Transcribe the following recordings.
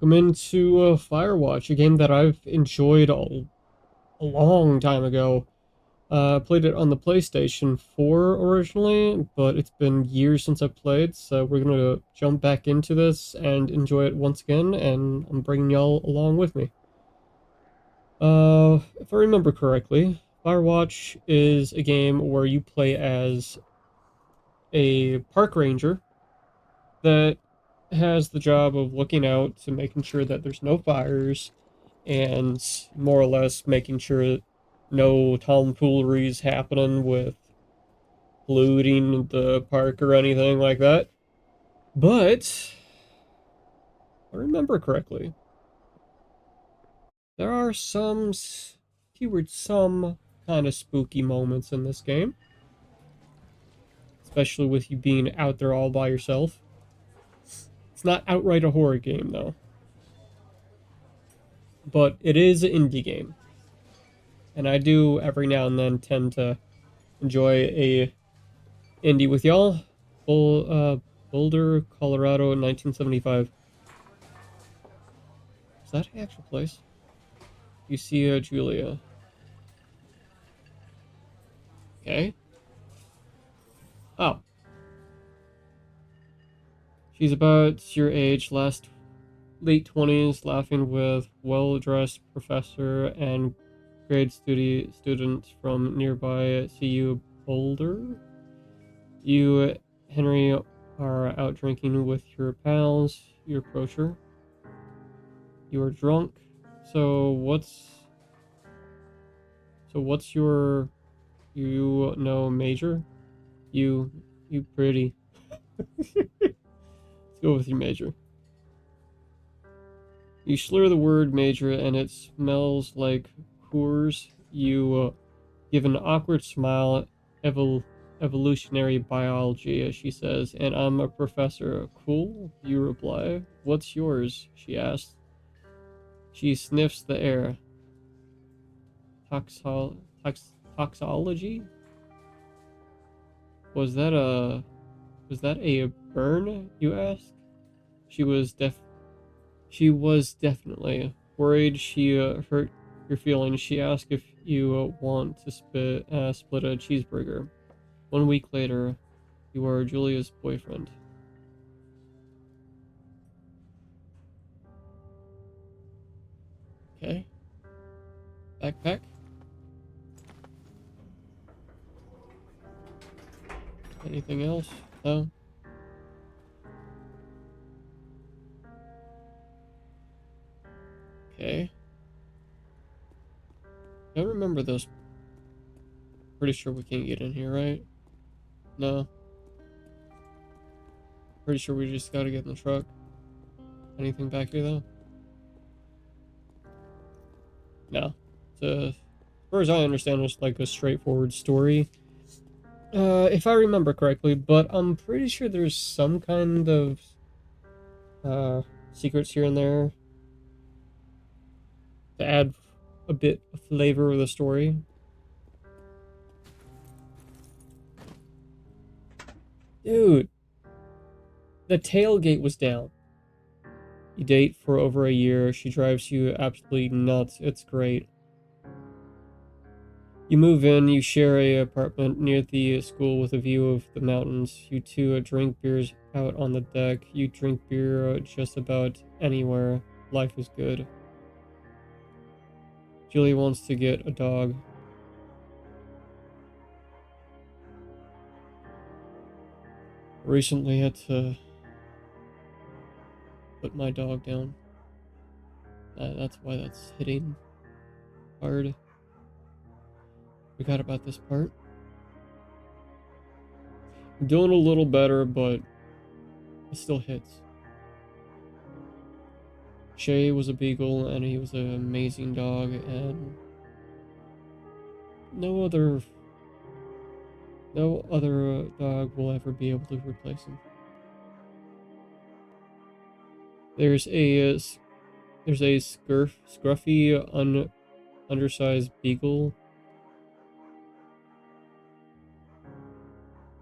Welcome into Firewatch, a game that I've enjoyed a long time ago. Played it on the PlayStation 4 originally, but it's been years since I've played, so we're gonna jump back into this and enjoy it once again, and I'm bringing y'all along with me. If I remember correctly, Firewatch is a game where you play as a park ranger that has the job of looking out to making sure that there's no fires and more or less making sure no tomfoolery's happening with polluting the park or anything like that. But, if I remember correctly, there are some kind of spooky moments in this game, especially with you being out there all by yourself. It's not outright a horror game, though, but it is an indie game, and I do every now and then tend to enjoy a indie with y'all. Boulder, Colorado, 1975. Is that the actual place? You see Julia. Okay. Oh. She's about your age, late 20s, laughing with well-dressed professor and grade students from nearby CU Boulder. You, Henry, are out drinking with your pals. You approach her. You are drunk. So what's your major? You pretty. Let's go with your major. You slur the word major and it smells like Coors. You give an awkward smile. Evolutionary biology, she says, and I'm a professor. Cool, you reply. What's yours? She asks. She sniffs the air. Toxology? Was that a burn, you ask? She was definitely worried she hurt your feelings. She asked if you want to split a cheeseburger. 1 week later, you are Julia's boyfriend. Okay. Backpack. Anything else? No? Okay. I don't remember this. Pretty sure we can't get in here, right? No. Pretty sure we just gotta get in the truck. Anything back here, though? No. As far as I understand, it's like a straightforward story. If I remember correctly, but I'm pretty sure there's some kind of secrets here and there to add a bit of flavor of the story. Dude, the tailgate was down. You date for over a year. She drives you absolutely nuts. It's great. You move in, you share a apartment near the school with a view of the mountains. You two drink beers out on the deck. You drink beer just about anywhere. Life is good. Julie wants to get a dog. Recently had to put my dog down. That's why that's hitting hard. Forgot about this part. I'm doing a little better, but it still hits. Shay was a beagle, and he was an amazing dog, and no other dog will ever be able to replace him. There's a scruffy, undersized beagle.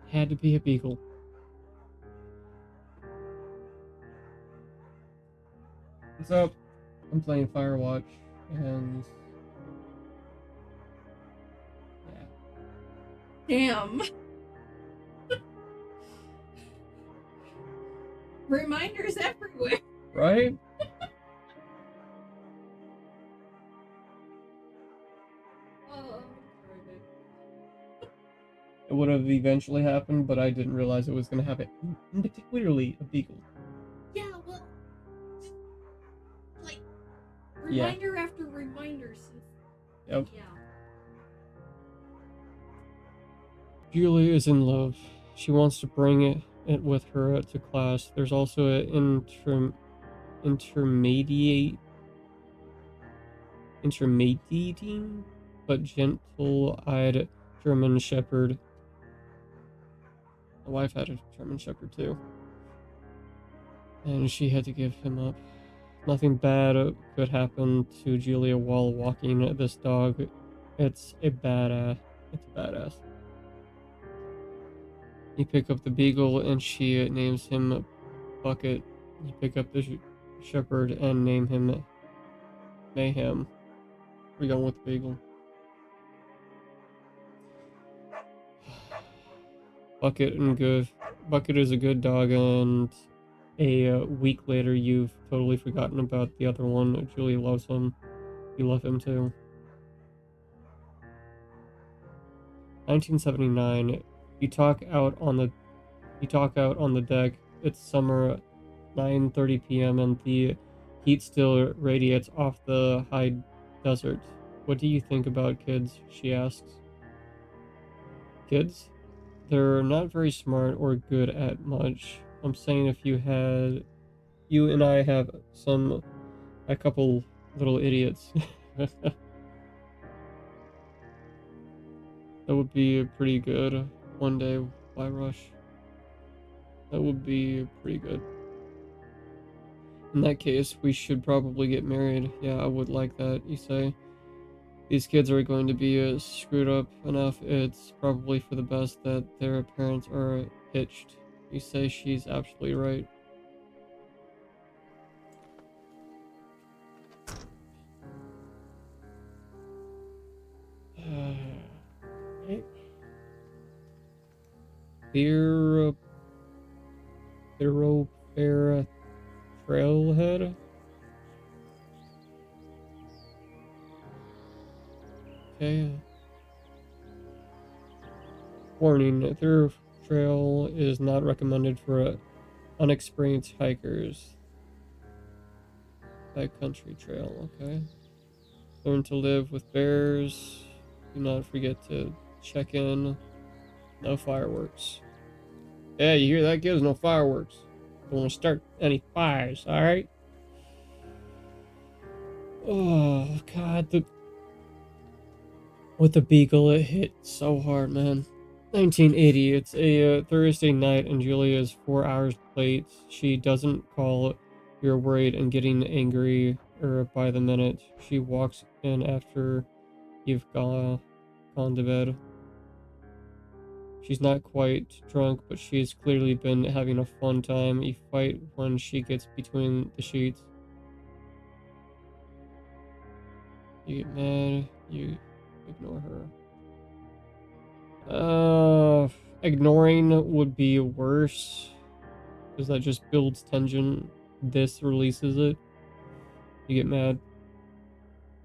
Had to be a beagle. What's up? I'm playing Firewatch, and yeah. Damn. Reminders everywhere. Right? Oh, It would have eventually happened, but I didn't realize it was going to happen. Particularly a beagle. yeah, well, like, reminder after reminder since. Yep. Yeah. Julie is in love. She wants to bring it with her to class. There's also an intermediating but gentle-eyed German Shepherd. My wife had a German Shepherd too, and she had to give him up. Nothing bad could happen to Julia while walking this dog. It's a badass. It's a badass. You pick up the beagle and she names him Bucket. You pick up the shepherd and name him Mayhem. We're going with the beagle. Bucket is a good dog, and a week later you've totally forgotten about the other one. Julie loves him. You love him too. 1979. You talk out on the deck. It's summer, 9:30 p.m. and the heat still radiates off the high desert. What do you think about kids? She asks. Kids? They're not very smart or good at much. I'm saying if you and I have a couple little idiots. That would be pretty good. One day, why rush? That would be pretty good. In that case, we should probably get married. Yeah, I would like that, you say. These kids are going to be screwed up enough. It's probably for the best that their parents are hitched. You say she's absolutely right. Right. Thoroughfare Trailhead? Okay. Warning, Thorough Trail is not recommended for unexperienced hikers. Backcountry trail, okay. Learn to live with bears. Do not forget to check in. No fireworks. Yeah, you hear that, kids? No fireworks. Don't want to start any fires, alright? Oh, God. With the beagle, it hit so hard, man. 1980. It's a Thursday night, and Julia is 4 hours late. She doesn't call. You're worried and getting angry by the minute. She walks in after you've gone to bed. She's not quite drunk, but she's clearly been having a fun time. You fight when she gets between the sheets. You get mad. You ignore her. Ignoring would be worse, because that just builds tension. This releases it. You get mad.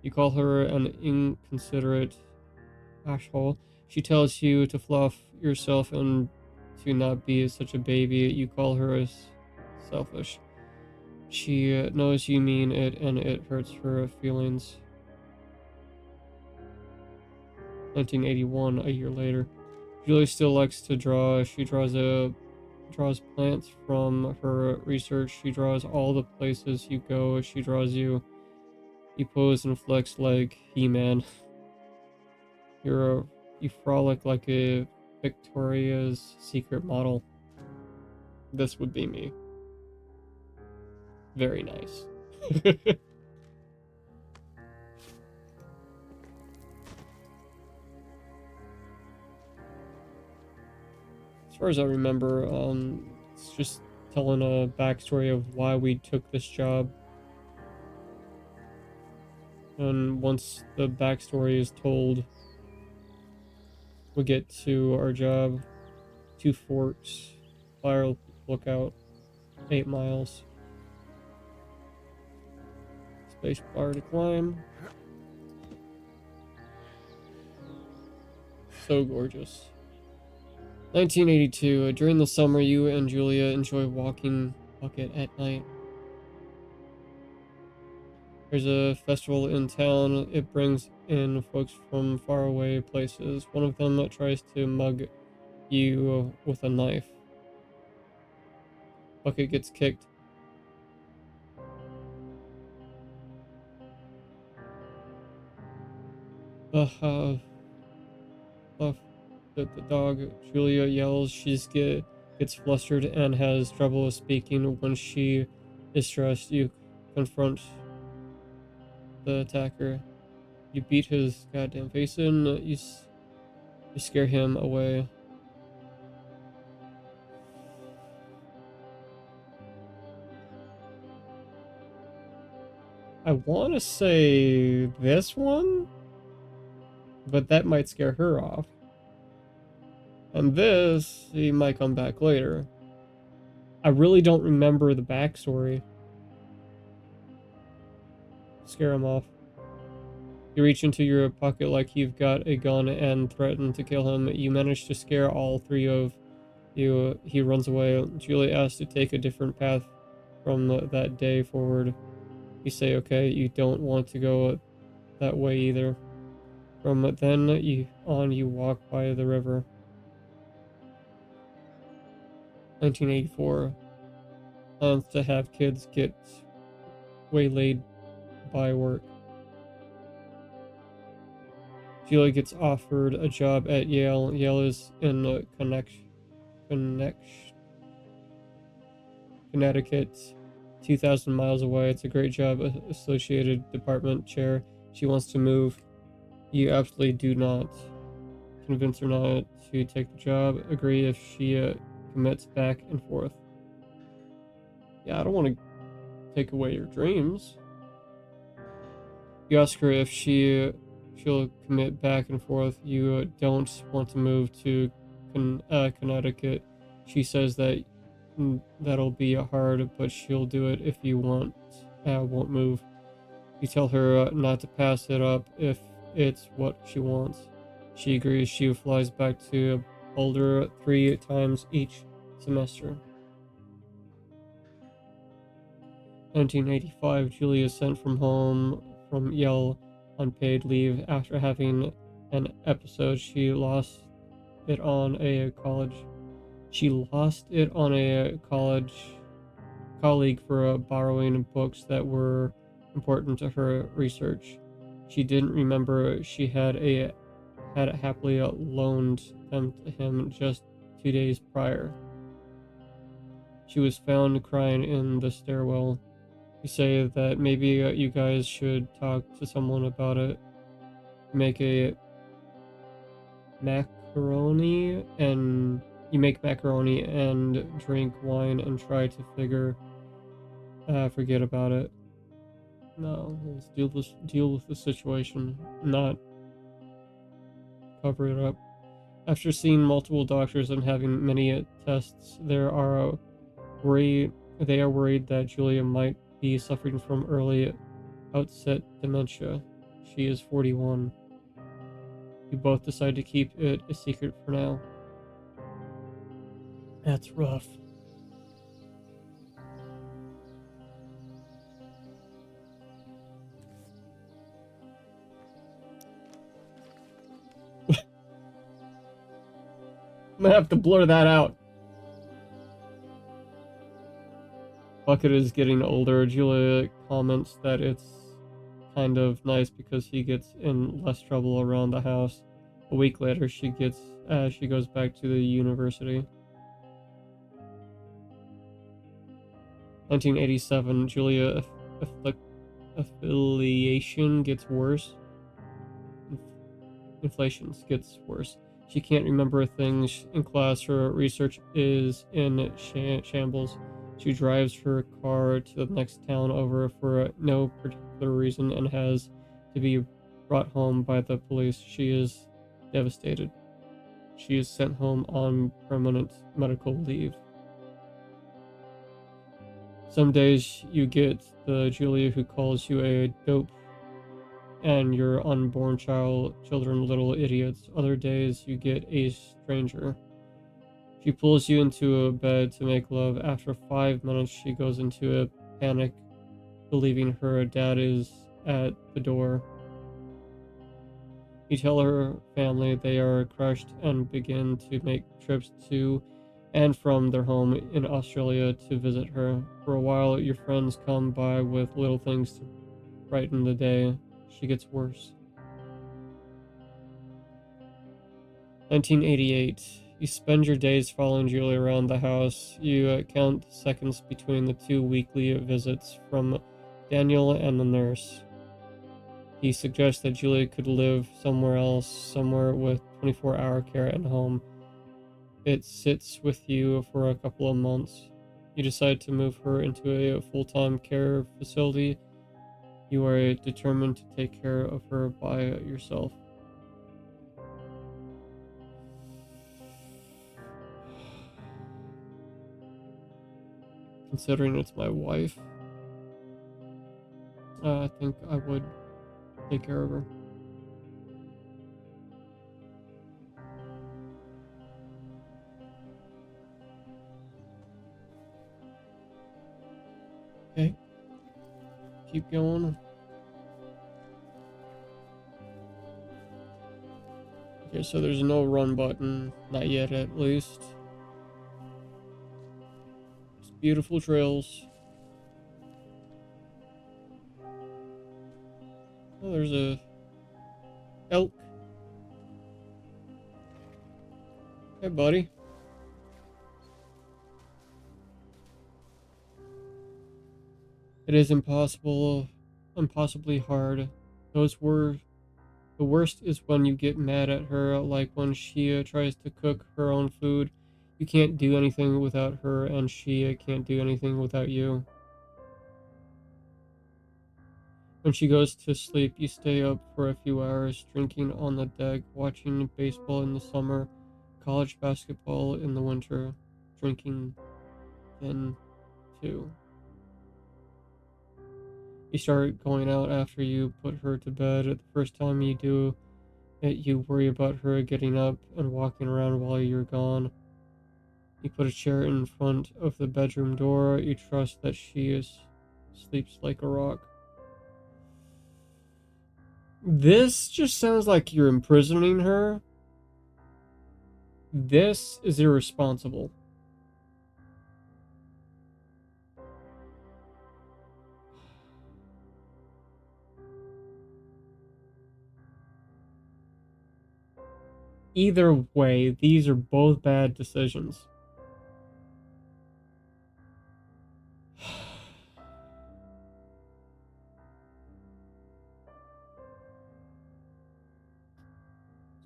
You call her an inconsiderate asshole. She tells you to fluff yourself and to not be such a baby. You call her selfish. She knows you mean it, and it hurts her feelings. 1981, a year later. Julie still likes to draw. She draws plants from her research. She draws all the places you go. She draws you. You pose and flex like He-Man. You frolic like a Victoria's Secret model. This would be me. Very nice. As far as I remember, it's just telling a backstory of why we took this job. And once the backstory is told, we get to our job. 2 Forks, Fire Lookout, 8 miles. Space bar to climb. So gorgeous. 1982. During the summer, you and Julia enjoy walking Bucket at night. There's a festival in town. It brings in folks from faraway places. One of them tries to mug you with a knife. Bucket gets kicked. Uh, the dog. Julia yells. Gets flustered and has trouble speaking. When she is stressed, you confront the attacker. You beat his goddamn face in. You scare him away. I want to say this one, but that might scare her off. And this, he might come back later. I really don't remember the backstory. Scare him off. You reach into your pocket like you've got a gun and threaten to kill him. You manage to scare all 3 of you. He runs away. Julie asks to take a different path from that day forward. You say, okay, you don't want to go that way either. From then you walk by the river. 1984. Plans to have kids get waylaid by work. Julia gets offered a job at Yale. Yale is in Connecticut, 2,000 miles away. It's a great job. Associated department chair. She wants to move. You absolutely do not. Convince her not to take the job. Agree if she commits back and forth. Yeah, I don't want to take away your dreams. You ask her if she'll commit back and forth. You don't want to move to Connecticut. She says that that'll be hard, but she'll do it if you won't move. You tell her not to pass it up if it's what she wants. She agrees. She flies back to Boulder 3 times each semester. 1985, Julia is sent from home from Yale on paid leave after having an episode. She lost it on a college colleague for borrowing books that were important to her research. She didn't remember she had happily loaned them to him just 2 days prior. She was found crying in the stairwell. You say that maybe you guys should talk to someone about it. Make a macaroni and you make macaroni and drink wine and try to forget about it. No, let's deal with the situation, not cover it up. After seeing multiple doctors and having many tests, they are worried that Julia might be suffering from early outset dementia. She is 41. You both decide to keep it a secret for now. That's rough. I'm gonna have to blur that out. Bucket is getting older. Julia comments that it's kind of nice because he gets in less trouble around the house. A week later, she goes back to the university. 1987, Julia affiliation gets worse. Inflations gets worse. She can't remember things in class. Her research is in shambles. She drives her car to the next town over for no particular reason and has to be brought home by the police. She is devastated. She is sent home on permanent medical leave. Some days you get the Julia who calls you a dope and your unborn children little idiots. Other days you get a stranger. She pulls you into a bed to make love. After 5 minutes, she goes into a panic, believing her dad is at the door. You tell her family they are crushed and begin to make trips to and from their home in Australia to visit her. For a while, your friends come by with little things to brighten the day. She gets worse. 1988. You spend your days following Julie around the house. You count seconds between the 2 weekly visits from Daniel and the nurse. He suggests that Julia could live somewhere else, somewhere with 24-hour care at home. It sits with you for a couple of months. You decide to move her into a full-time care facility. You are determined to take care of her by yourself. Considering it's my wife, I think I would take care of her. Okay, keep going. Okay, so there's no run button, not yet at least. Just beautiful trails. Oh, there's a elk. Hey, buddy. It is impossibly hard. Those were the worst is when you get mad at her, like when she tries to cook her own food. You can't do anything without her, and she can't do anything without you. When she goes to sleep, you stay up for a few hours, drinking on the deck, watching baseball in the summer, college basketball in the winter, drinking then too. You start going out after you put her to bed. The first time you do it, you worry about her getting up and walking around while you're gone. You put a chair in front of the bedroom door. You trust that sleeps like a rock. This just sounds like you're imprisoning her. This is irresponsible. Either way, these are both bad decisions. Let's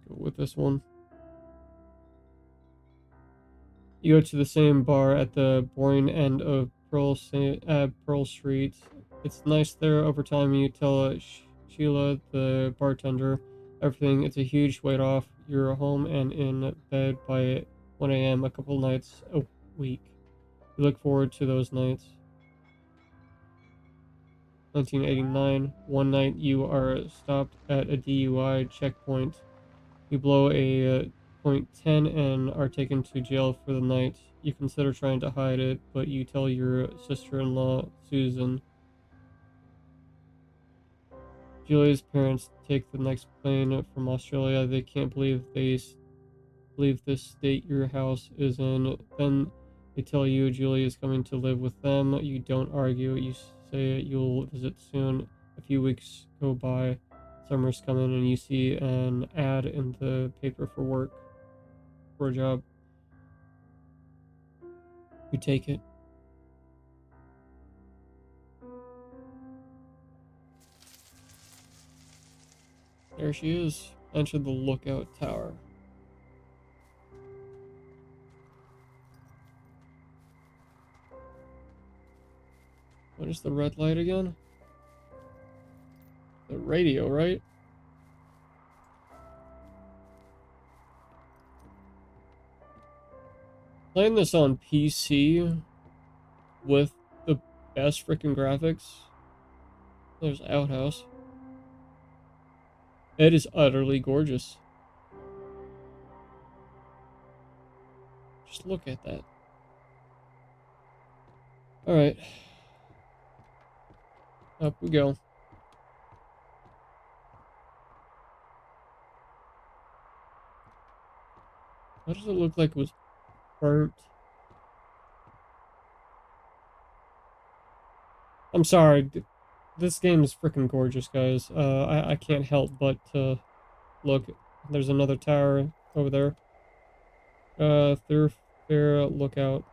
go with this one. You go to the same bar at the boring end of Pearl Street. It's nice there. Over time, you tell Sheila, the bartender, everything. It's a huge weight off. You're home and in bed by 1 a.m. a couple nights a week. You look forward to those nights. 1989. One night you are stopped at a DUI checkpoint. You blow a .10 and are taken to jail for the night. You consider trying to hide it, but you tell your sister-in-law, Susan. Julia's parents take the next plane from Australia. They can't believe believe this state your house is in. Then they tell you Julia is coming to live with them. You don't argue. You say you'll visit soon. A few weeks go by. Summer's coming and you see an ad in the paper for a job. You take it. There she is. Enter the lookout tower. What is the red light again? The radio, right? Playing this on PC with the best freaking graphics. There's Outhouse. It is utterly gorgeous. Just look at that. Alright. Up we go. Why does it look like it was burnt? I'm sorry. This game is freaking gorgeous, guys. I can't help but look. There's another tower over there. Thoroughfare lookout.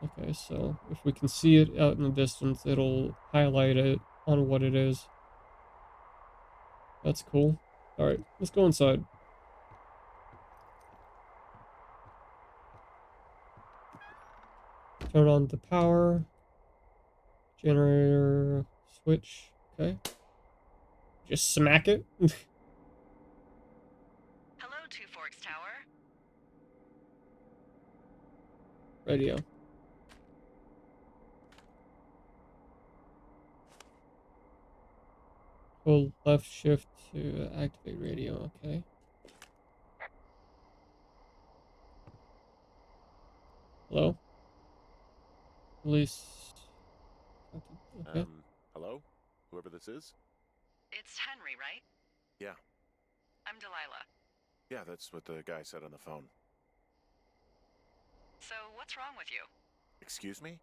Okay, so if we can see it out in the distance, it'll highlight it on what it is. That's cool. Alright, let's go inside. Turn on the power. Generator switch. Okay. Just smack it. Hello, Two Forks Tower. Radio. Hold left shift to activate radio. Okay. Hello? Police. Okay. Hello? Whoever this is? It's Henry, right? Yeah. I'm Delilah. Yeah, that's what the guy said on the phone. So, what's wrong with you? Excuse me?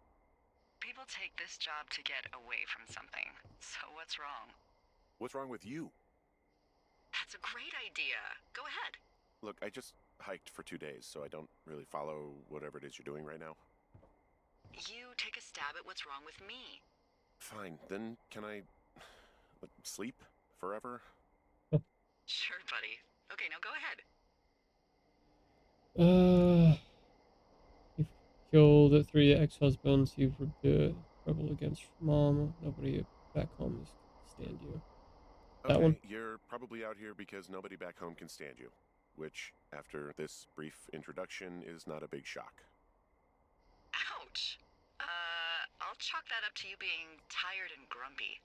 People take this job to get away from something. So, what's wrong? What's wrong with you? That's a great idea. Go ahead. Look, I just hiked for 2 days, so I don't really follow whatever it is you're doing right now. You take a stab at what's wrong with me. Fine, then can I sleep forever? Sure, buddy. Okay, now go ahead. You've killed 3 ex-husbands. You've rebelled against mom. Nobody back home can stand you. That Okay, one? you're probably out here because nobody back home can stand you. Which, after this brief introduction, is not a big shock. Ouch. I'll chalk that up to you being tired and grumpy.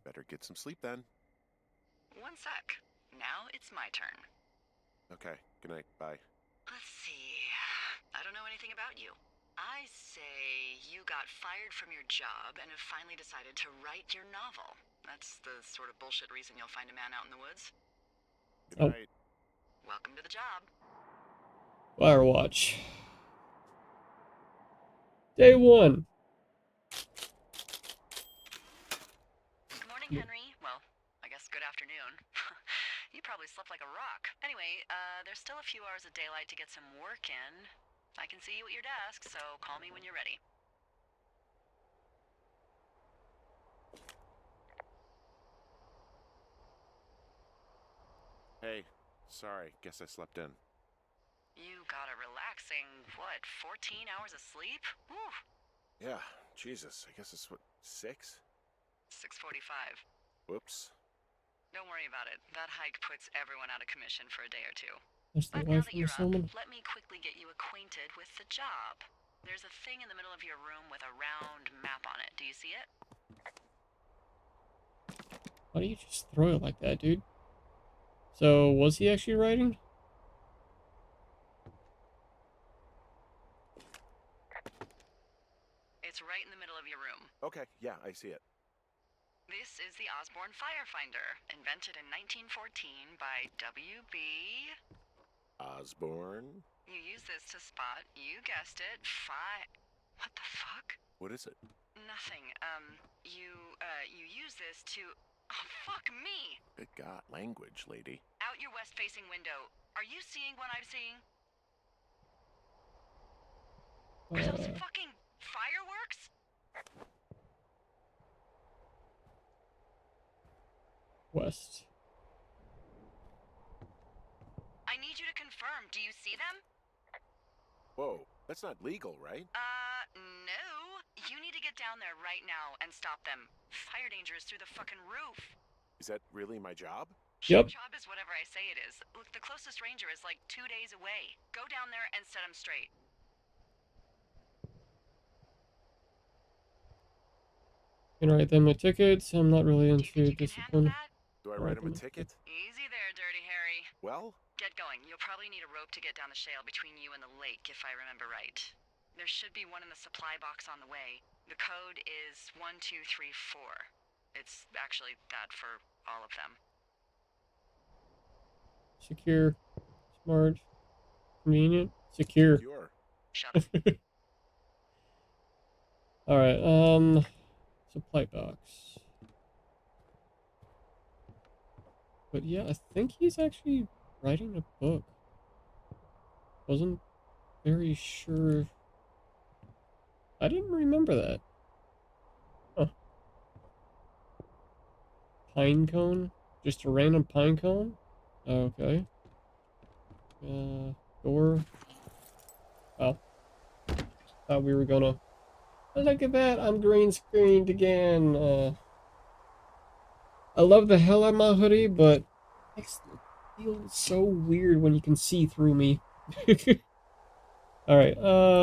Better get some sleep then. One sec. Now it's my turn. Okay, good night, bye. Let's see. I don't know anything about you. I say you got fired from your job and have finally decided to write your novel. That's the sort of bullshit reason you'll find a man out in the woods. Good night. Welcome to the job. Firewatch. Day 1. Good morning, Henry. Well, I guess good afternoon. You probably slept like a rock. Anyway, there's still a few hours of daylight to get some work in. I can see you at your desk, so call me when you're ready. Hey, sorry, guess I slept in. You got a relaxing, 14 hours of sleep? Whew. Yeah, Jesus, I guess it's 6? 6:45. Whoops. Don't worry about it. That hike puts everyone out of commission for a day or two. That's the But now wife that from you're this up, woman. let me quickly get you acquainted with the job. There's a thing in the middle of your room with a round map on it. Do you see it? Why do you just throw it like that, dude? So, was he actually writing? It's right in the middle of your room. Okay, yeah, I see it. This is the Osborne Firefinder, invented in 1914 by W.B. Osborne? You use this to spot, you guessed it, What the fuck? What is it? Nothing. You use this to... Oh, fuck me! Good God, language, lady. Out your west-facing window. Are you seeing what I'm seeing? Are those fucking fireworks? West. I need you to confirm. Do you see them? Whoa, that's not legal, right? No. You need to get Get down there right now and stop them. Fire danger is through the fucking roof. Is that really my job? Yep. Job is whatever I say it is. Look, the closest ranger is like 2 days away. Go down there and set him straight. Can write them a ticket. I'm not really Do you think into you can handle discipline. that? Do I Alright, write him a then. ticket? Easy there, Dirty Harry. Well, Get going. You'll probably need a rope to get down the shale between you and the lake, if I remember right. There should be one in the supply box on the way. The code is 1234. It's actually that for all of them. Secure, smart, convenient, secure. secure. Shut up. Alright, supply box. But yeah, I think he's actually writing a book. Wasn't very sure. I didn't remember that. Huh. Pine cone? Just a random pine cone? Okay. Door. Oh. Thought we were gonna... Oh, look at that! I'm green screened again! I love the hell out of my hoodie, but it makes it feel so weird when you can see through me. Alright,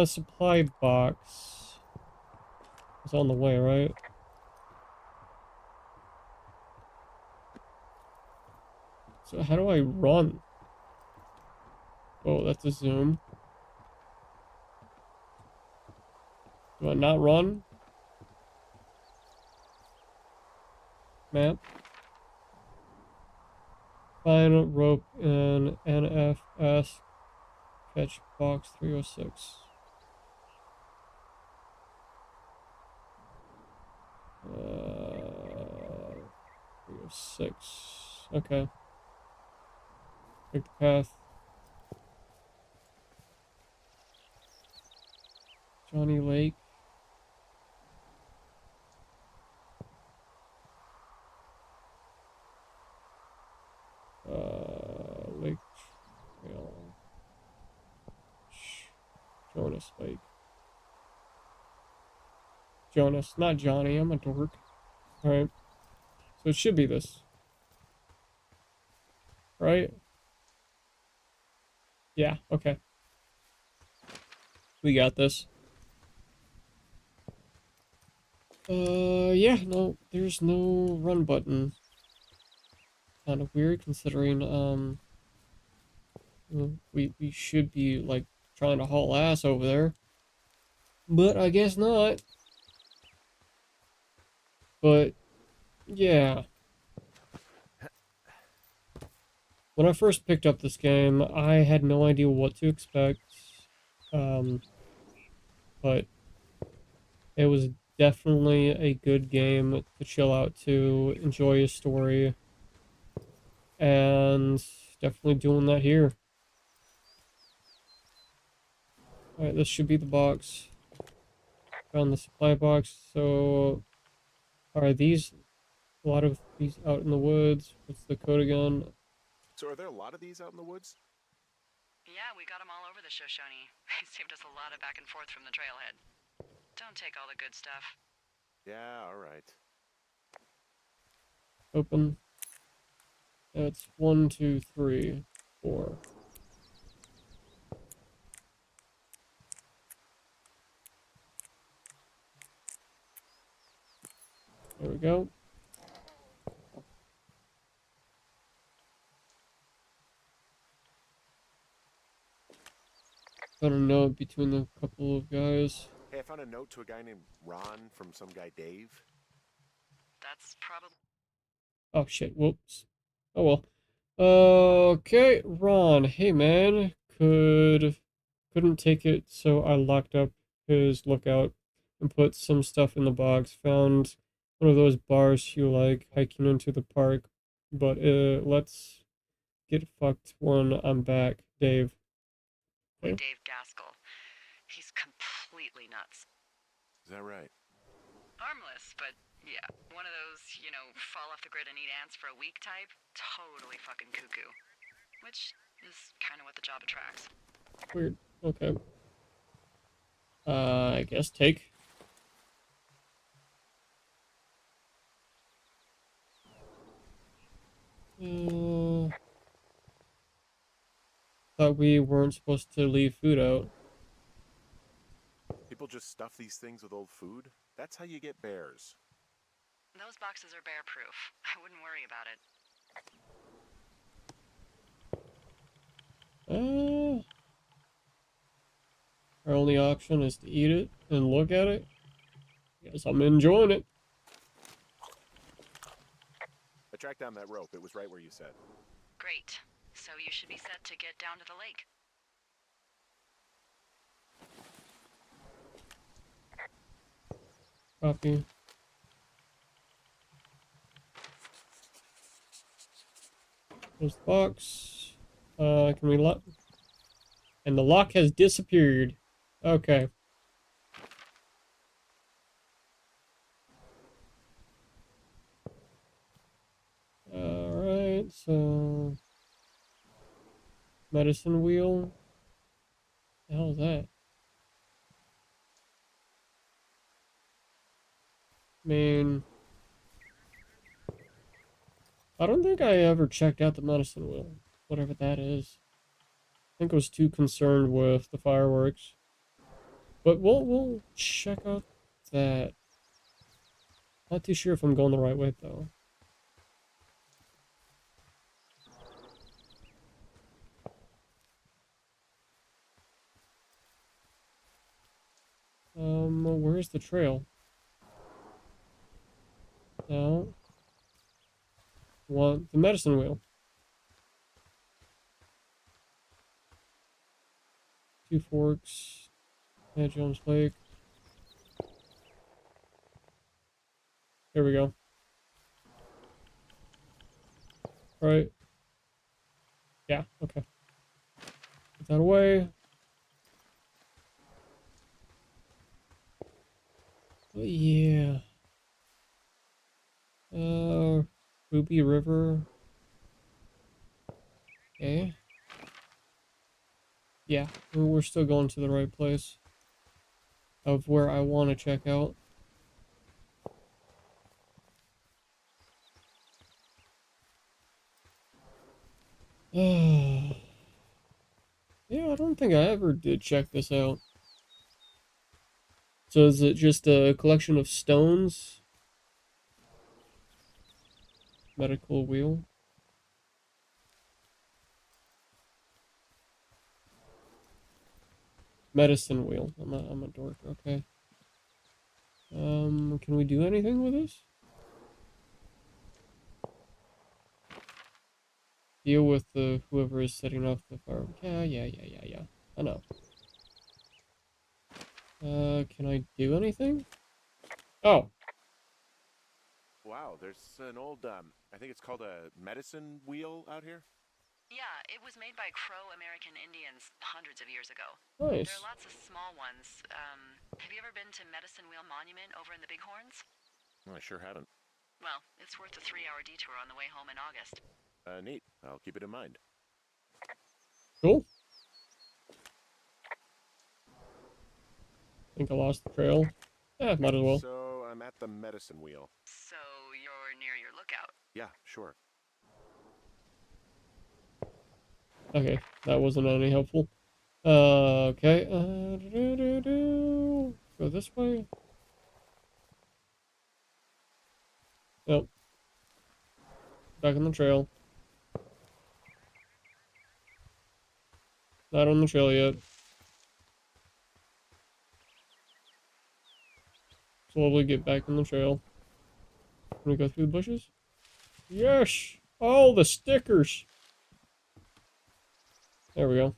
supply box. It's on the way, right? So how do I run? Oh, that's a zoom. Do I not run? Map. Find rope in NFS. Catch box 306. 306. Okay. Take the path. Johnny Lake. Lake Trail. Jonas Lake. Jonas, not Johnny. I'm a dork. Alright. So it should be this. Right? Yeah, okay. We got this. Yeah, no, there's no run button. Kind of weird considering, we should be, like, trying to haul ass over there. But I guess not. But, yeah. When I first picked up this game, I had no idea what to expect. But it was definitely a good game to chill out to, enjoy a story. And definitely doing that here. Alright, this should be the box. Found the supply box. So, are these, a lot of these out in the woods? What's the code again? So are there a lot of these out in the woods? Yeah, we got them all over the Shoshone. They saved us a lot of back and forth from the trailhead. Don't take all the good stuff. Yeah, all right. Open. That's 1, 2, 3, 4. There we go. Got a note between the couple of guys. Hey, I found a note to a guy named Ron from some guy Dave. That's probably... Oh shit, whoops. Oh well. Okay, Ron. Hey man, couldn't take it, so I locked up his lookout and put some stuff in the box. Found one of those bars you like hiking into the park, but let's get fucked when I'm back, Dave. Okay. Dave Gaskell. He's completely nuts. Is that right? Harmless, but yeah, one of those, fall off the grid and eat ants for a week type. Totally fucking cuckoo. Which is kind of what the job attracts. Weird. Okay. I guess take. thought we weren't supposed to leave food out. People just stuff these things with old food? That's how you get bears. Those boxes are bear proof. I wouldn't worry about it. Our only option is to eat it and look at it. Guess I'm enjoying it. I tracked down that rope. It was right where you said. Great. So you should be set to get down to the lake. Copy. Close the box. Can we lock? And the lock has disappeared. Okay. Alright, so... medicine wheel. What the hell is that? I mean... I don't think I ever checked out the medicine wheel. Whatever that is. I think I was too concerned with the fireworks. But we'll check out that. Not too sure if I'm going the right way, though. Where's the trail? No. Want the medicine wheel. 2 forks. At Jones Lake. Here we go. Right. Yeah, okay. Put that away. Oh, yeah. Ruby River. Okay. Yeah, we're still going to the right place of where I want to check out. Yeah, I don't think I ever did check this out. So is it just a collection of stones? Medical wheel? Medicine wheel. I'm a dork, okay. Can we do anything with this? Deal with the whoever is setting off the fire. Yeah. I know. Can I do anything? Oh. Wow, there's an old, I think it's called a medicine wheel out here. Yeah, it was made by Crow American Indians hundreds of years ago. Nice. There are lots of small ones. Have you ever been to Medicine Wheel Monument over in the Bighorns? Well, I sure haven't. Well, it's worth a 3-hour detour on the way home in August. Neat. I'll keep it in mind. Cool. Think I lost the trail. Yeah, might as well. So I'm at the medicine wheel. So you're near your lookout. Yeah, sure. Okay, that wasn't any helpful. Okay. Go this way. Nope. Back on the trail. Not on the trail yet. Slowly get back on the trail. Can we go through the bushes? Yes! All the stickers! There we go.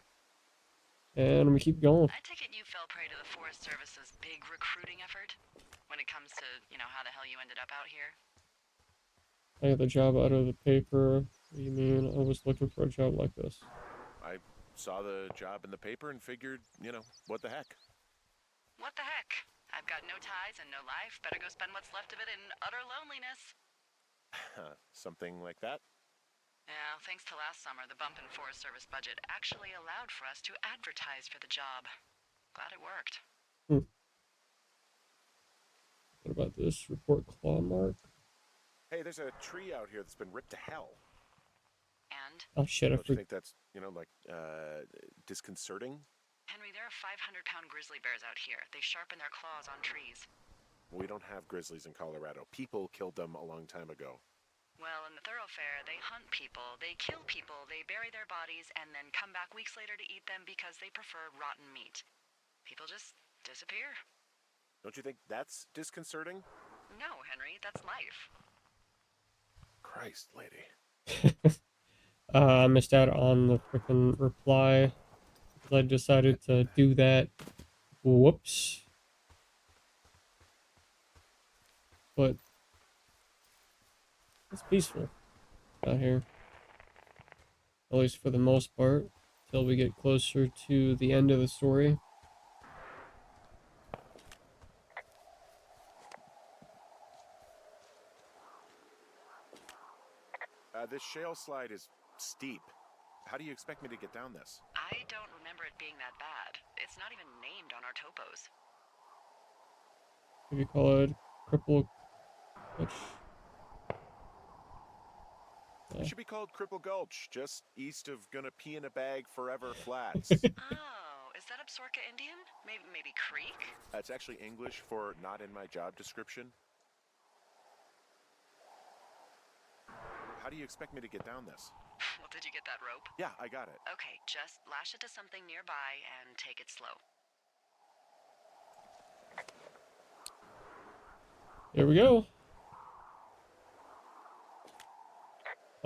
And we keep going. I take it you fell prey to the Forest Service's big recruiting effort when it comes to, how the hell you ended up out here. I got the job out of the paper. What do you mean? I was looking for a job like this. I saw the job in the paper and figured, what the heck? What the heck? I've got no ties and no life. Better go spend what's left of it in utter loneliness. Something like that? Yeah, thanks to last summer, the bump in Forest Service budget actually allowed for us to advertise for the job. Glad it worked. What about this? Report claw mark. Hey, there's a tree out here that's been ripped to hell. And? happened? Oh shit, I Don't you forgot. think that's, disconcerting? Henry, there are 500-pound grizzly bears out here. They sharpen their claws on trees. We don't have grizzlies in Colorado. People killed them a long time ago. Well, in the thoroughfare, they hunt people, they kill people, they bury their bodies, and then come back weeks later to eat them because they prefer rotten meat. People just disappear. Don't you think that's disconcerting? No, Henry, that's life. Christ, lady. I missed out on the freaking reply because I decided to do that. Whoops. But it's peaceful out here. At least for the most part. Till we get closer to the end of the story. This shale slide is steep. How do you expect me to get down this? I don't remember it being that bad. It's not even named on our topos. Maybe call it Cripple. Which. It should be called Cripple Gulch, just east of Gonna Pee in a Bag Forever Flats. Oh, is that Absaroka Indian? Maybe Creek? That's actually English for not in my job description. How do you expect me to get down this? Well, did you get that rope? Yeah, I got it. Okay, just lash it to something nearby and take it slow. Here we go.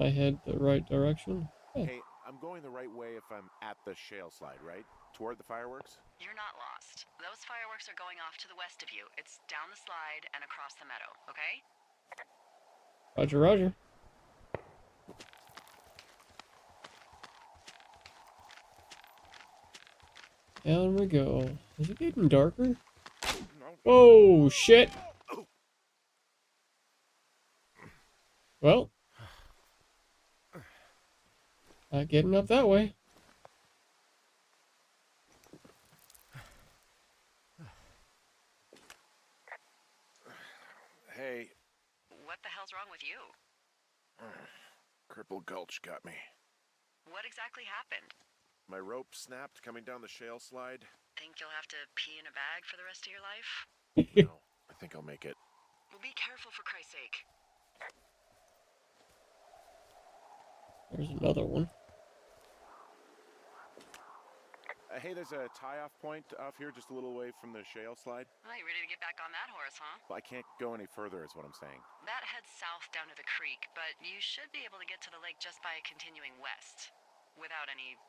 I head the right direction. Hey, I'm going the right way if I'm at the shale slide, right? Toward the fireworks? You're not lost. Those fireworks are going off to the west of you. It's down the slide and across the meadow, okay? Roger, roger. Down we go. Is it getting darker? Oh, shit. Well. Not getting up that way. Hey. What the hell's wrong with you? Cripple Gulch got me. What exactly happened? My rope snapped coming down the shale slide. Think you'll have to pee in a bag for the rest of your life? No, I think I'll make it. Well, be careful for Christ's sake. There's another one. Hey, there's a tie-off point off here just a little away from the shale slide. Well, you ready to get back on that horse, huh? Well, I can't go any further is what I'm saying. That heads south down to the creek, but you should be able to get to the lake just by continuing west. Without any,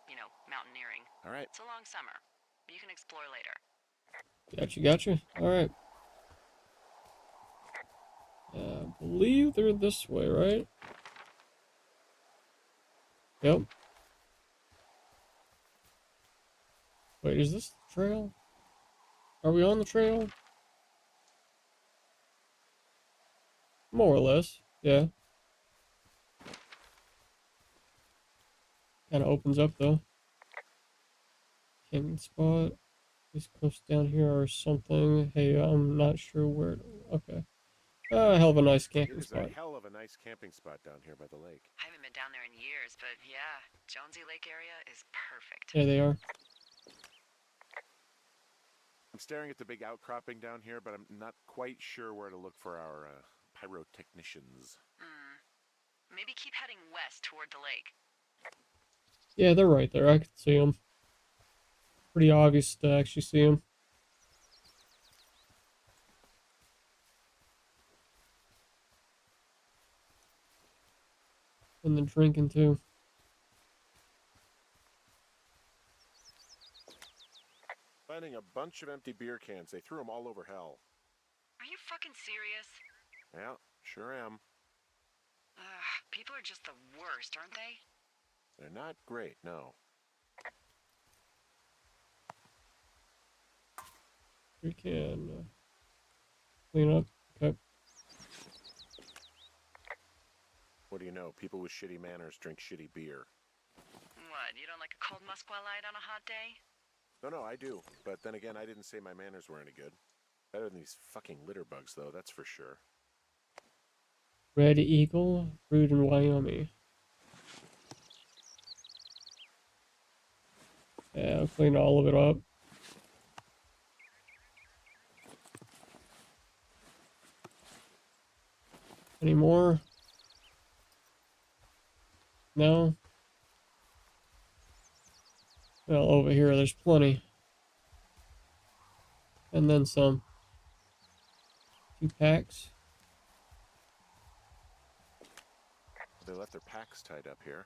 mountaineering. All right. It's a long summer. You can explore later. Gotcha. Alright. I believe they're this way, right? Yep. Wait, is this the trail? Are we on the trail? More or less, yeah. Kind of opens up though. Camping spot. These cliffs down here or something. Hey, I'm not sure where. Okay. Hell of a nice camping It is spot. a hell of a nice camping spot down here by the lake. I haven't been down there in years, but yeah, Jonesy Lake area is perfect. There they are. I'm staring at the big outcropping down here, but I'm not quite sure where to look for our pyrotechnicians. Maybe keep heading west toward the lake. Yeah, they're right there. I can see them. Pretty obvious to actually see them. And then drinking too. Finding a bunch of empty beer cans. They threw them all over hell. Are you fucking serious? Yeah, sure am. People are just the worst, aren't they? They're not great, no. We can clean up. Okay. What do you know? People with shitty manners drink shitty beer. What, you don't like a cold Musqualite on a hot day? No, I do. But then again, I didn't say my manners were any good. Better than these fucking litter bugs, though, that's for sure. Red Eagle, brewed in Wyoming. Yeah, I'll clean all of it up. Any more? No? Well, over here, there's plenty. And then some. 2 packs. They left their packs tied up here.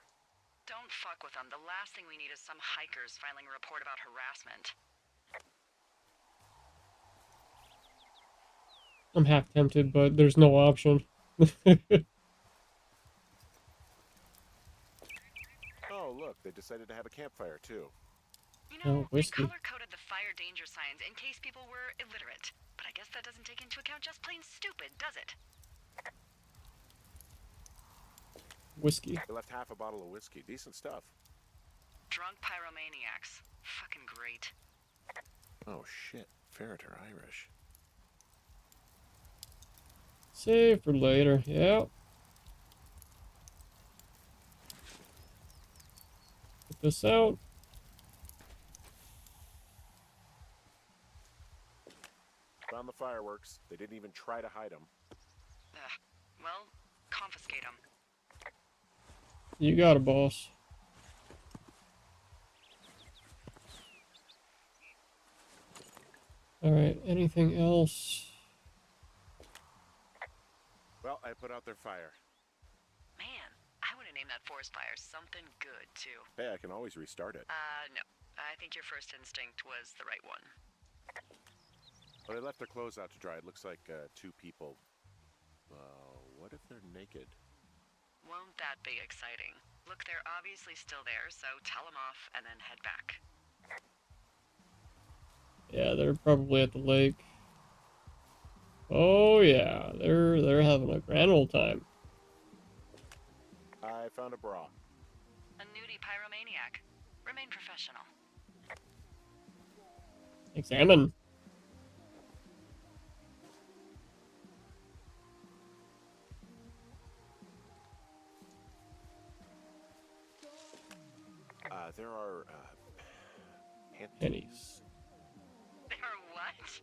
Don't fuck with them. The last thing we need is some hikers filing a report about harassment. I'm half tempted, but there's no option. Oh, look, they decided to have a campfire, too. You Oh, know, they whiskey. color-coded the fire danger signs in case people were illiterate. But I guess that doesn't take into account just plain stupid, does it? Whiskey. They left half a bottle of whiskey. Decent stuff. Drunk pyromaniacs. Fucking great. Oh, shit. Ferret are Irish. Save for later. Yep. Put this out. Found the fireworks. They didn't even try to hide them. Ugh. Well, confiscate them. You got it, boss. Alright, anything else? Well, I put out their fire. Man, I would have named that forest fire something good, too. Hey, I can always restart it. No. I think your first instinct was the right one. Well, they left their clothes out to dry. It looks like 2 people. What if they're naked? Won't that be exciting? Look, they're obviously still there, so tell them off and then head back. Yeah, they're probably at the lake. Oh yeah, they're having a grand old time. I found a bra. A nudie pyromaniac. Remain professional. Examine. There are Pennies. They are what?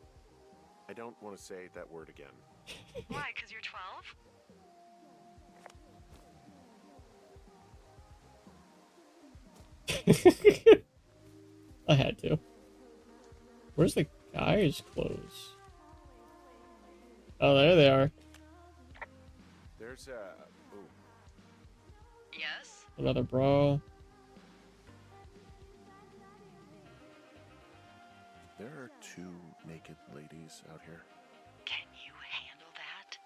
I don't want to say that word again. Why, because you're 12? I had to. Where's the guy's clothes? Oh, there they are. There's ooh. Yes? Another bra. There are 2 naked ladies out here. Can you handle that?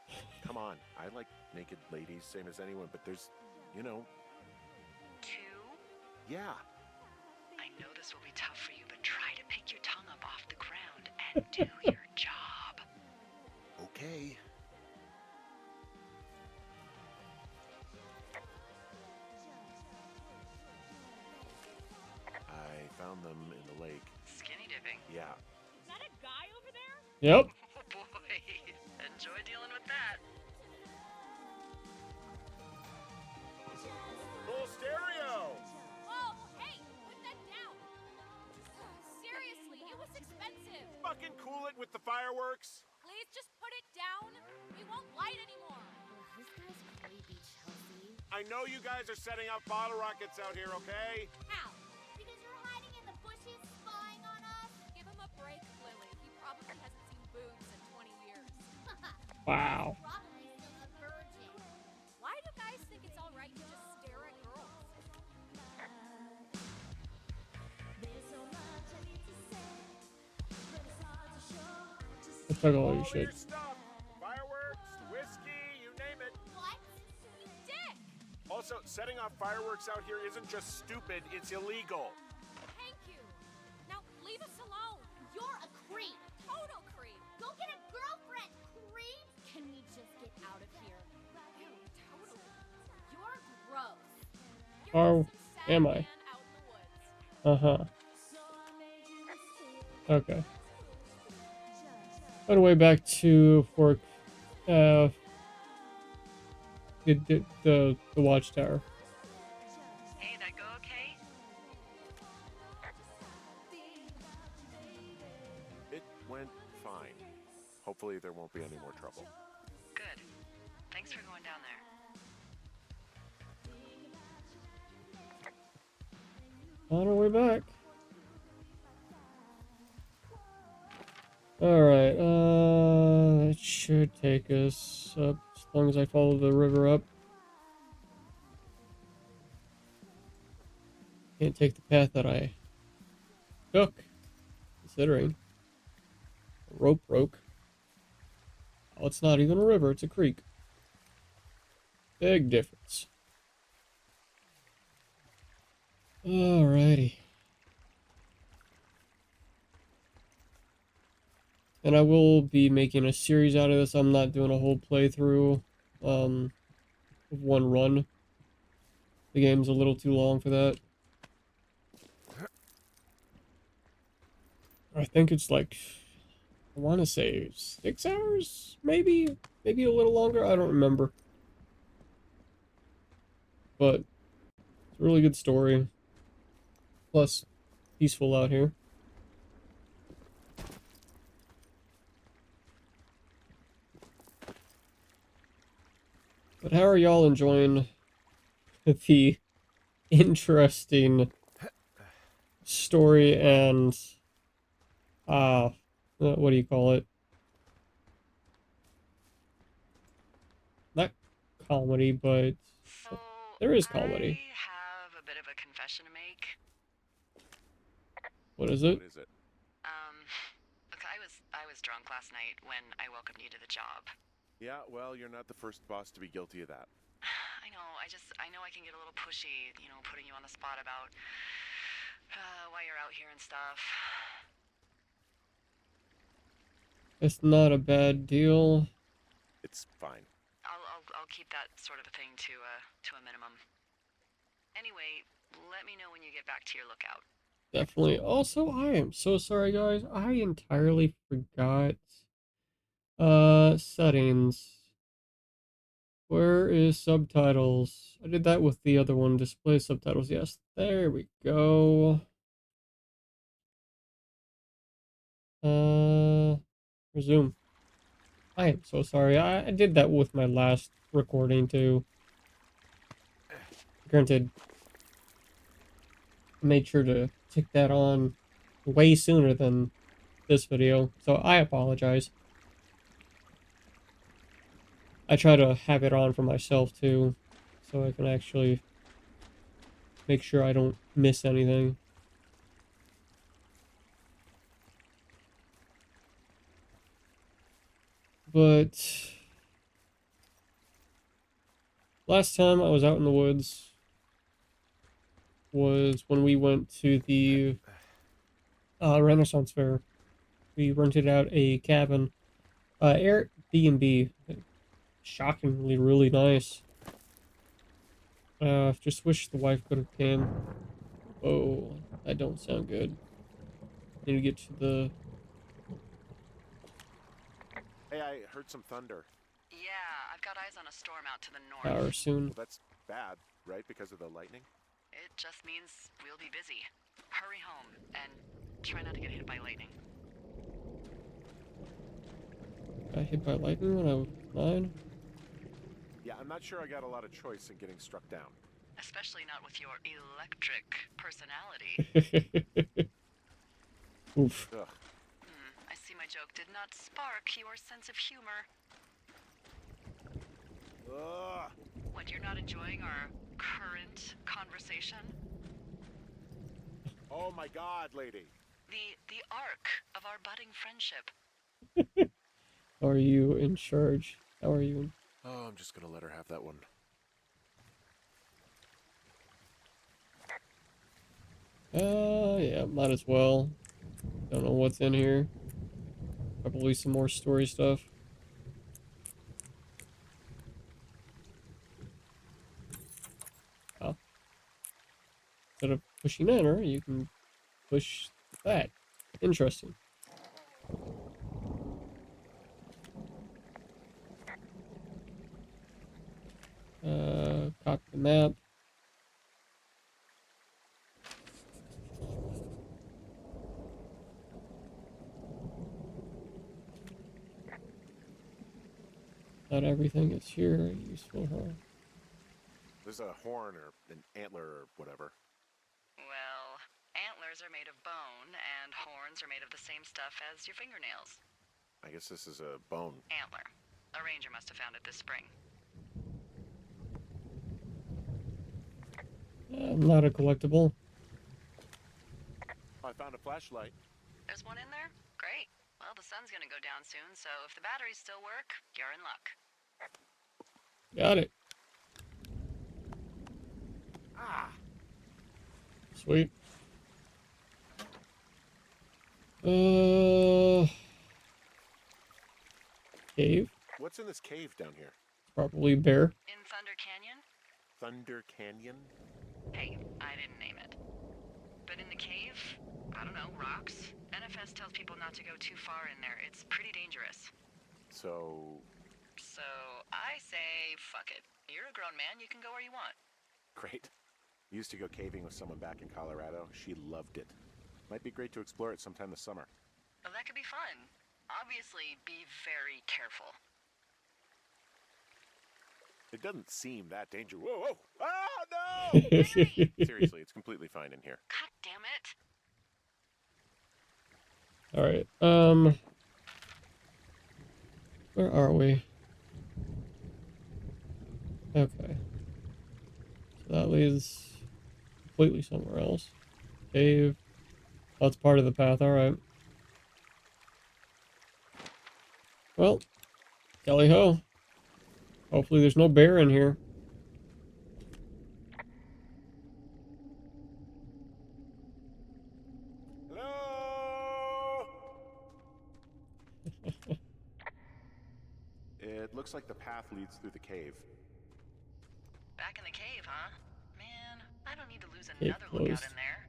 Come on, I like naked ladies, same as anyone, but there's, you know, 2? yeah. I know this will be tough for you, but try to pick your tongue up off the ground and do your job. Okay. I found them in the lake. Skinny dipping. Yeah. Is that a guy over there? Yep. Oh boy. Enjoy dealing with that. Full stereo! Oh, hey, put that down. Seriously, it was expensive. Fucking cool it with the fireworks. Please just put it down. We won't light anymore. This guy's creepy, Chelsea. I know you guys are setting up bottle rockets out here, okay? How? Because you're hiding in the bushes spying on us? Give him a break, Lily. He probably hasn't seen boobs in 20 years. Wow. Probably still a virgin. Why do guys think it's all right to just stare at girls? I took all your All shit. your stuff. Fireworks, whiskey, you name it. What? You dick! Also, setting off fireworks out here isn't just stupid, it's illegal. Thank you. Now leave us alone. You're a creep. Total creep. Go get a girlfriend, creep. Can we just get out of here? Ew, totally. You're gross. Oh, You're just some sad am I? man out in the woods. Uh-huh. Okay. On the way back to Fort, the watchtower. Hey, that go okay? more trouble. Good. Thanks for going down there. On our way back. Alright, it should take us up as long as I follow the river up. Can't take the path that I took, considering the rope broke. Oh, it's not even a river, it's a creek. Big difference. Alrighty. And I will be making a series out of this. I'm not doing a whole playthrough of one run. The game's a little too long for that. I think it's like, I want to say 6 hours, maybe? Maybe a little longer? I don't remember. But it's a really good story. Plus, peaceful out here. But how are y'all enjoying the interesting story and, what do you call it? Not comedy, but So, there is comedy. I have a bit of a confession to make. What is it? What is it? Look, I was drunk last night when I welcomed you to the job. Yeah, well, you're not the first boss to be guilty of that. I know, I know I can get a little pushy, you know, putting you on the spot about why you're out here and stuff. It's not a bad deal. It's fine. I'll keep that sort of a thing to a minimum. Anyway, let me know when you get back to your lookout. Definitely. Also, I am so sorry, guys. I entirely forgot. Settings. Where is subtitles? I did that with the other one. Display subtitles. Yes, there we go. Resume. I am so sorry. I did that with my last recording too. Granted, I made sure to tick that on way sooner than this video, so I apologize. I try to have it on for myself too, so I can actually make sure I don't miss anything. But last time I was out in the woods was when we went to the Renaissance Fair. We rented out a cabin, Airbnb. Shockingly, really nice. Just wish the wife could have came. Oh, that don't sound good. Need to get to the Hey, I heard some thunder. Yeah, I've got eyes on a storm out to the north. tower soon. Well, that's bad, right? Because of the lightning? It just means we'll be busy. Hurry home and try not to get hit by lightning. Got hit by lightning when I was 9. Yeah, I'm not sure I got a lot of choice in getting struck down. Especially not with your electric personality. Oof. Ugh. I see my joke did not spark your sense of humor. Ugh. What, you're not enjoying our current conversation? Oh my god, lady. The arc of our budding friendship. Are you in charge? How are you? Oh, I'm just gonna let her have that one. Yeah, might as well. Don't know what's in here. Probably some more story stuff. Oh. Instead of pushing enter, you can push that. Interesting. Copy the map. Not everything is here useful, huh? There's a horn or an antler or whatever. Well, antlers are made of bone, and horns are made of the same stuff as your fingernails. I guess this is a bone. Antler. A ranger must have found it this spring. Not a collectible. I found a flashlight. There's one in there? Great. Well, the sun's gonna go down soon, so if the batteries still work, you're in luck. Got it. Ah! Sweet. Cave? What's in this cave down here? Probably bear. In Thunder Canyon? Thunder Canyon? Hey, I didn't name it. But in the cave, I don't know, rocks? NFS tells people not to go too far in there. It's pretty dangerous. So So I say, fuck it. You're a grown man, you can go where you want. great. Used to go caving with someone back in Colorado. She loved it. Might be great to explore it sometime this summer. Well, that could be fun. Obviously, be very careful. It doesn't seem that dangerous. Whoa, whoa! Oh, no! Seriously, it's completely fine in here. God damn it. All right. Where are we? Okay. So that leads completely somewhere else. Cave. Oh, it's part of the path. All right. Well, tally ho. Hopefully there's no bear in here. Hello? It looks like the path leads through the cave. Back in the cave, huh? Man, I don't need to lose Cave another lookout closed. in there.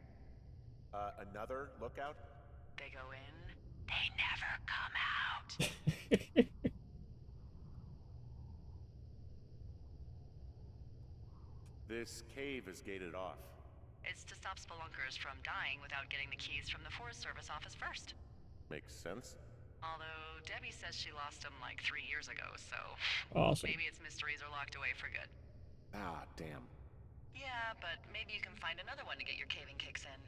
Another lookout? They go in, they never come out. This cave is gated off. It's to stop spelunkers from dying without getting the keys from the Forest Service office first. Makes sense. Although Debbie says she lost them like 3 years ago, so Awesome. maybe its mysteries are locked away for good. Ah, damn. Yeah, but maybe you can find another one to get your caving kicks in.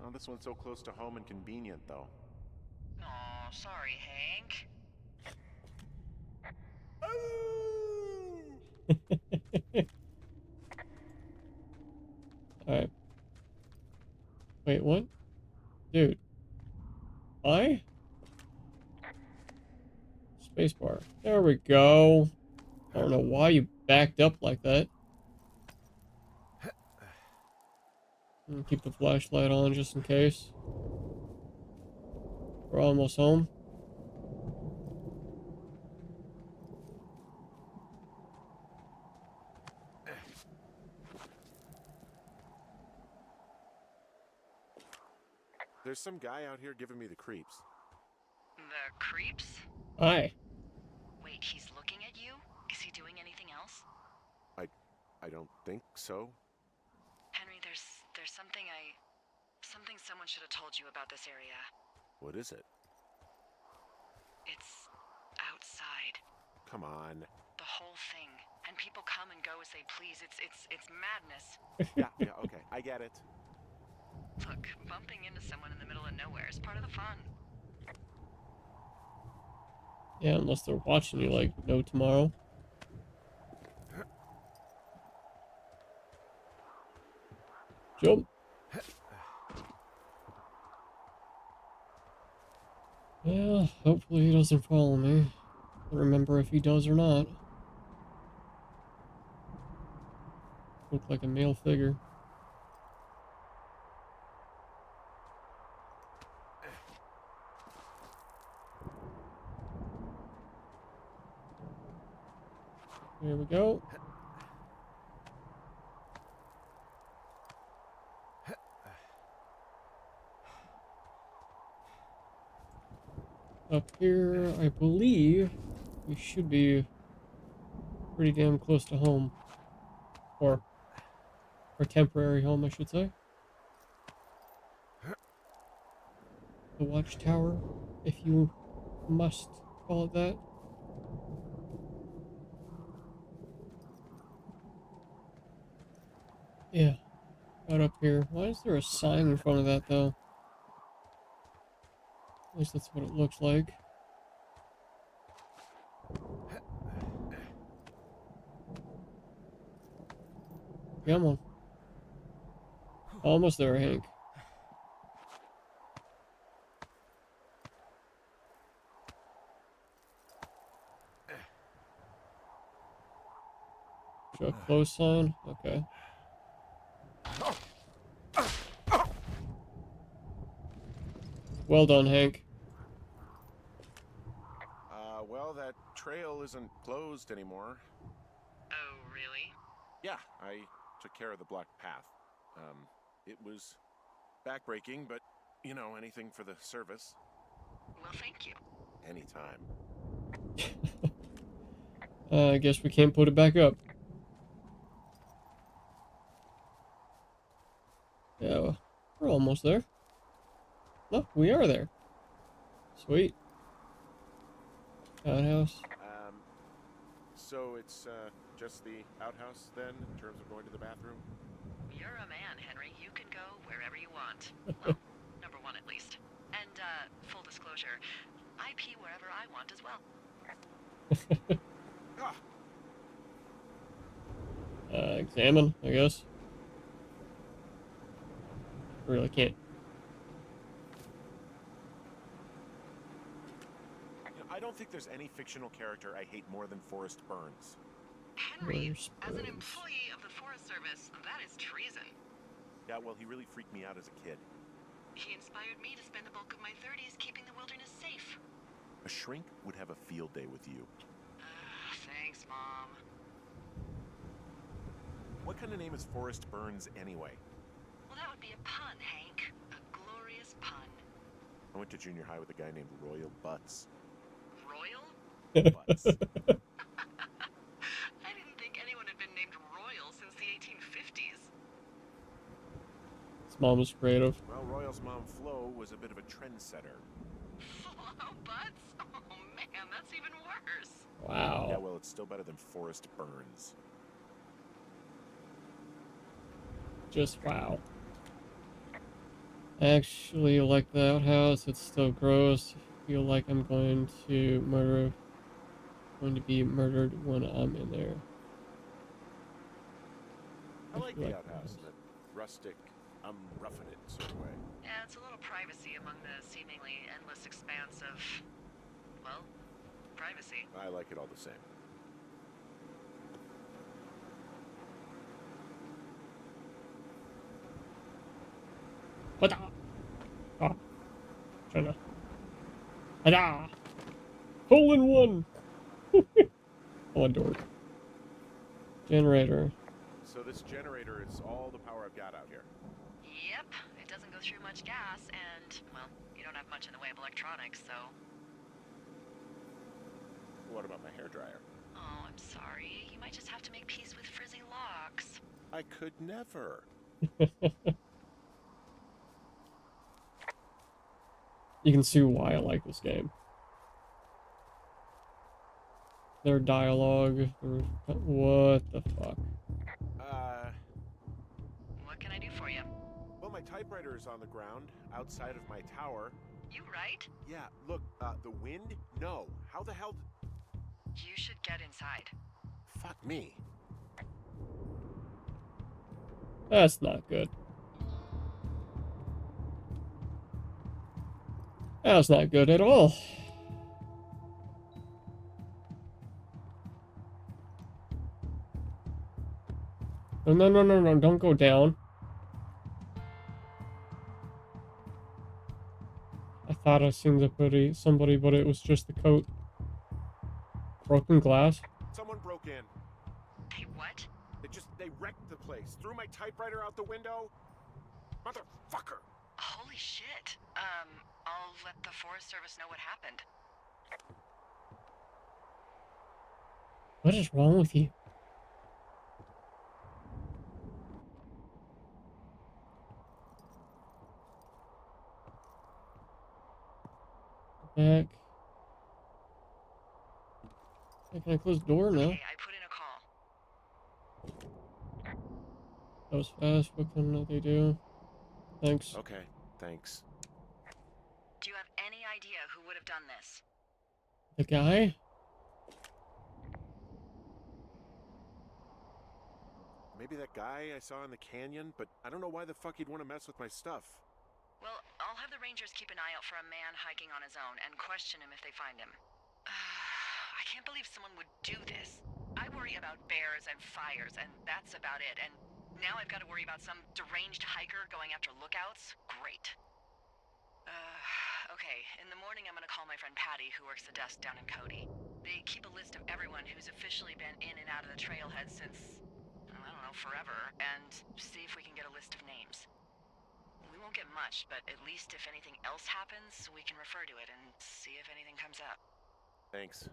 Oh, this one's so close to home and convenient, though. Aw, sorry, Hank. Alright. Wait, what? Dude. I? Spacebar. There we go. I don't know why you backed up like that. Keep the flashlight on just in case. We're almost home. There's some guy out here giving me the creeps. The creeps? Hi. Wait, he's looking at you? Is he doing anything else? I don't think so. Henry, there's something someone should have told you about this area. What is it? It's outside. Come on. The whole thing. And people come and go as they please. It's madness. Yeah, okay. I get it. Look, bumping into someone in the middle of nowhere is part of the fun. Yeah, unless they're watching you like no tomorrow. Jump. Yeah, hopefully he doesn't follow me. Don't remember if he does or not. Look like a male figure. Here we go. Up here, I believe we should be pretty damn close to home. Or temporary home, I should say. The watchtower, if you must call it that. Yeah, got up here. Why is there a sign in front of that, though? At least that's what it looks like. Come on. Almost there, Hank. Show a close sign? Okay. Well done, Hank. Well, that trail isn't closed anymore. Oh, really? Yeah, I took care of the blocked path. It was backbreaking, but, you know, anything for the service. Well, thank you. Anytime. I guess we can't put it back up. Yeah, well, we're almost there. Look, we are there. Sweet. Outhouse. So it's, just the outhouse, then, in terms of going to the bathroom? You're a man, Henry. You can go wherever you want. Well, number one at least. And, full disclosure, I pee wherever I want as well. Examine, I guess. Really can't. I don't think there's any fictional character I hate more than Forrest Burns. Henry, Where's as an Burns? employee of the Forest Service, that is treason. Yeah, well, he really freaked me out as a kid. He inspired me to spend the bulk of my 30s keeping the wilderness safe. A shrink would have a field day with you. Thanks, Mom. What kind of name is Forrest Burns anyway? Well, that would be a pun, Hank. A glorious pun. I went to junior high with a guy named Royal Butts. Royal? Butts. I didn't think anyone had been named Royal since the 1850s. His mom was creative. Well, Royal's mom, Flo, was a bit of a trendsetter. Flo Butts? Oh man, that's even worse. Wow. Yeah, well, it's still better than Forrest Burns. Just wow. I actually like the outhouse. It's still gross. I feel like I'm going to be murdered when I'm in there. I like the like outhouse in that rustic, I'm roughing it sort of way. Yeah, it's a little privacy among the seemingly endless expanse of, well, privacy. I like it all the same. Hada! Ah. Trying to. Hada! Hole in one! Oh, dork. Generator. So this generator is all the power I've got out here. Yep, it doesn't go through much gas, and, well, you don't have much in the way of electronics, so... What about my hairdryer? Oh, I'm sorry. You might just have to make peace with frizzy locks. I could never. You can see why I like this game. Their dialogue, what the fuck? What can I do for you? Well, my typewriter is on the ground, outside of my tower. You right? Yeah, look, the wind? No. How the hell You should get inside. Fuck me. That's not good. That's not good at all. No, no, no, no, no, don't go down. I thought I seen somebody, but it was just the coat. Broken glass. Someone broke in. Hey, what? They wrecked the place. Threw my typewriter out the window. Motherfucker. Holy shit. I'll let the Forest Service know what happened. What is wrong with you? Back. Can I close the door? No. Okay, I put in a call. That was fast. What can they do? Thanks. Okay, thanks. Do you have any idea who would have done this? The guy? Maybe that guy I saw in the canyon, but I don't know why the fuck he'd want to mess with my stuff. Well, I'll have the rangers keep an eye out for a man hiking on his own and question him if they find him. I can't believe someone would do this. I worry about bears and fires, and that's about it. And now I've got to worry about some deranged hiker going after lookouts? Great. Okay, in the morning I'm gonna call my friend Patty, who works the desk down in Cody. They keep a list of everyone who's officially been in and out of the trailhead since, I don't know, forever, and see if we can get a list of names. We won't get much, but at least if anything else happens, we can refer to it and see if anything comes up. Thanks.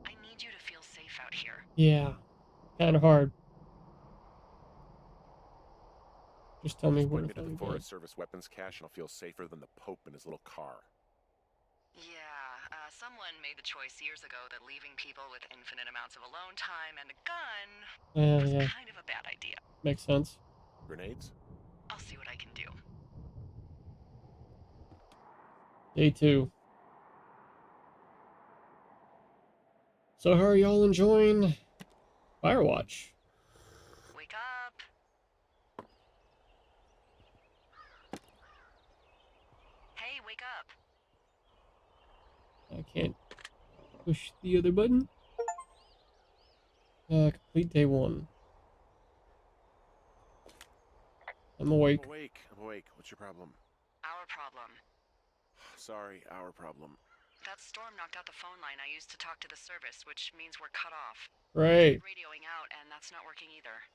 I need you to feel safe out here. Yeah. Kind of hard. Just tell me Just where point to me to the find Forest Service weapons cache and I'll feel safer than the Pope in his little car. Yeah, someone made the choice years ago that leaving people with infinite amounts of alone time and a gun was yeah. kind of a bad idea. Makes sense. Grenades? I'll see what I can do. Day 2. So how are y'all enjoying Firewatch? Wake up! Hey, wake up! I can't push the other button. Complete day 1. I'm awake. I'm awake. What's your problem? Our problem. Sorry, our problem. That storm knocked out the phone line I used to talk to the service, which means we're cut off. Right. Radioing out, and that's not working either.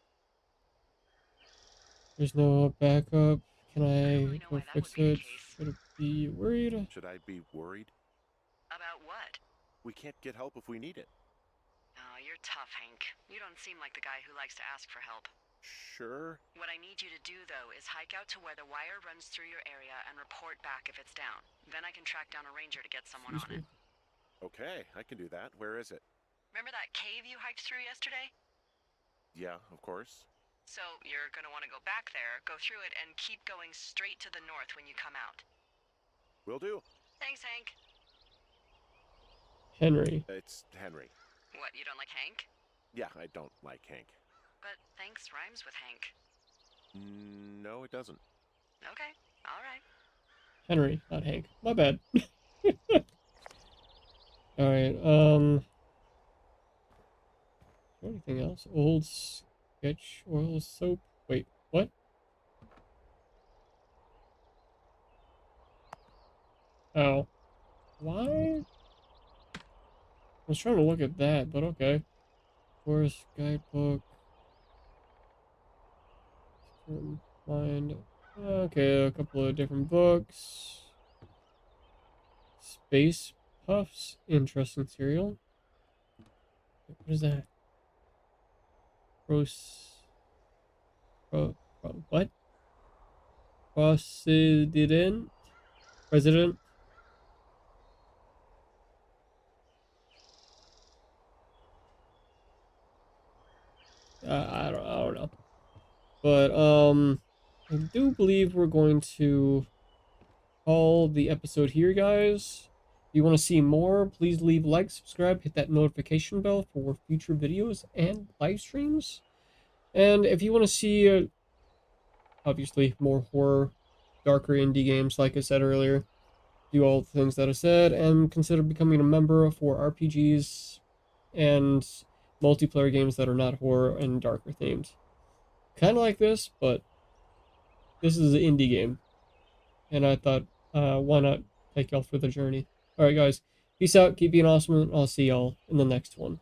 There's no backup. Can don't I really know go why that fix would be the it? case. Should I be worried? Should I be worried? About what? We can't get help if we need it. Oh, you're tough, Hank. You don't seem like the guy who likes to ask for help. Sure. What I need you to do, though, is hike out to where the wire runs through your area and report back if it's down. Then I can track down a ranger to get someone on it. Okay, I can do that. Where is it? Remember that cave you hiked through yesterday? Yeah, of course. So you're gonna want to go back there, go through it, and keep going straight to the north when you come out. Will do. Thanks, Hank. Henry. It's Henry. What, you don't like Hank? Yeah, I don't like Hank. But thanks rhymes with Hank. No, it doesn't. Okay, alright. Henry, not Hank. My bad. Alright, anything else? Old sketch oil soap. Wait, what? Oh. Why? I was trying to look at that, but okay. Forest guidebook. Find. Okay, a couple of different books. Space Puffs. Interesting cereal. What is that? What? President? I don't know. But, I do believe we're going to call the episode here, guys. If you want to see more, please leave a like, subscribe, hit that notification bell for future videos and live streams. And if you want to see, obviously, more horror, darker indie games, like I said earlier, do all the things that I said, and consider becoming a member for RPGs and multiplayer games that are not horror and darker themed. Kind of like this, but this is an indie game. And I thought, why not take y'all for the journey? Alright, guys. Peace out. Keep being awesome. And I'll see y'all in the next one.